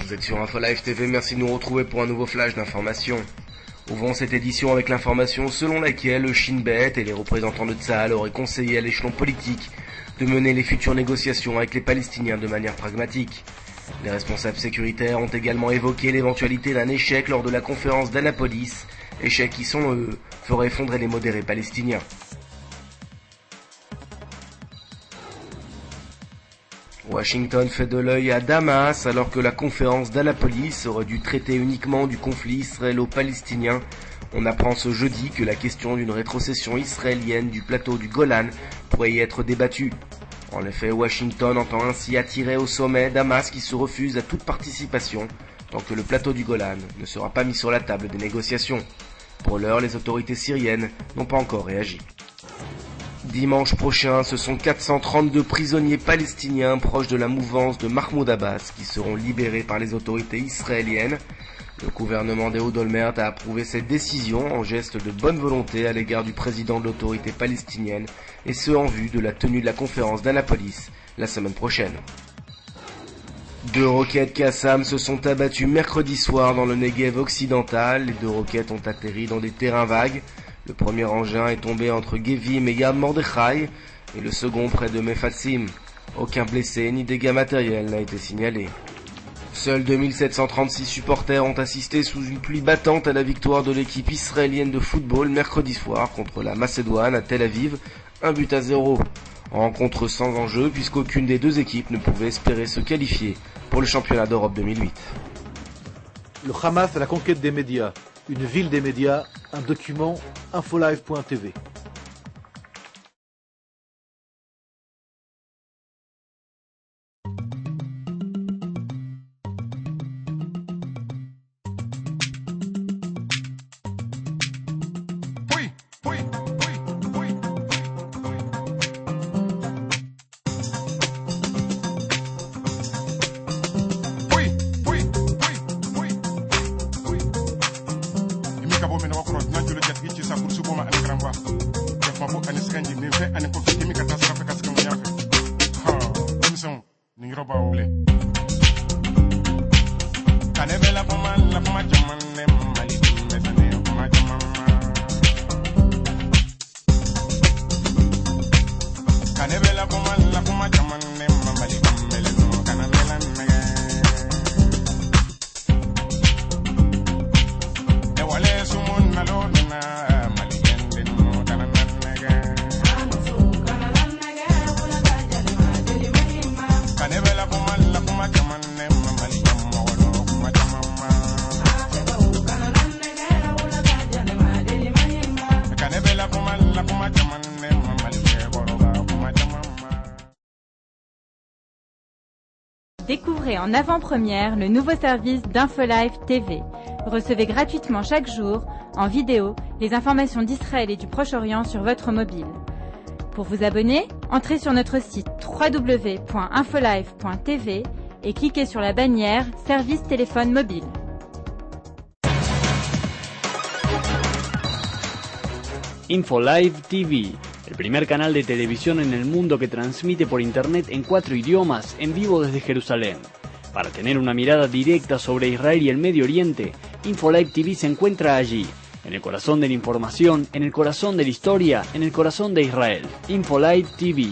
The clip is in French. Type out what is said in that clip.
Vous êtes sur InfoLive TV, merci de nous retrouver pour un nouveau flash d'informations. Ouvrons cette édition avec l'information selon laquelle le Shin Bet et les représentants de Tsahal auraient conseillé à l'échelon politique de mener les futures négociations avec les Palestiniens de manière pragmatique. Les responsables sécuritaires ont également évoqué l'éventualité d'un échec lors de la conférence d'Annapolis, échec qui, selon eux, ferait effondrer les modérés palestiniens. Washington fait de l'œil à Damas alors que la conférence d'Annapolis aurait dû traiter uniquement du conflit israélo-palestinien. On apprend ce jeudi que la question d'une rétrocession israélienne du plateau du Golan pourrait y être débattue. En effet, Washington entend ainsi attirer au sommet Damas qui se refuse à toute participation tant que le plateau du Golan ne sera pas mis sur la table des négociations. Pour l'heure, les autorités syriennes n'ont pas encore réagi. Dimanche prochain, ce sont 432 prisonniers palestiniens proches de la mouvance de Mahmoud Abbas qui seront libérés par les autorités israéliennes. Le gouvernement d'Ehud Olmert a approuvé cette décision en geste de bonne volonté à l'égard du président de l'autorité palestinienne, et ce en vue de la tenue de la conférence d'Annapolis la semaine prochaine. 2 roquettes Qassam se sont abattues mercredi soir dans le Negev occidental. Les 2 roquettes ont atterri dans des terrains vagues. Le premier engin est tombé entre Gevim et Yam Mordechai et le second près de Mefatsim. Aucun blessé ni dégâts matériels n'a été signalé. Seuls 2736 supporters ont assisté sous une pluie battante à la victoire de l'équipe israélienne de football mercredi soir contre la Macédoine à Tel Aviv, 1-0. Rencontre sans enjeu puisqu'aucune des 2 équipes ne pouvait espérer se qualifier pour le championnat d'Europe 2008. Le Hamas à la conquête des médias. Une ville des médias, un document, infolive.tv. Découvrez en avant-première le nouveau service d'InfoLive TV. Recevez gratuitement chaque jour, en vidéo, les informations d'Israël et du Proche-Orient sur votre mobile. Pour vous abonner, entrez sur notre site www.infolive.tv et cliquez sur la bannière Service téléphone mobile. InfoLive TV, el primer canal de televisión en el mundo que transmite por internet en 4 idiomas en vivo desde Jerusalén. Para tener una mirada directa sobre Israel y el Medio Oriente, InfoLive TV se encuentra allí, en el corazón de la información, en el corazón de la historia, en el corazón de Israel. InfoLive TV.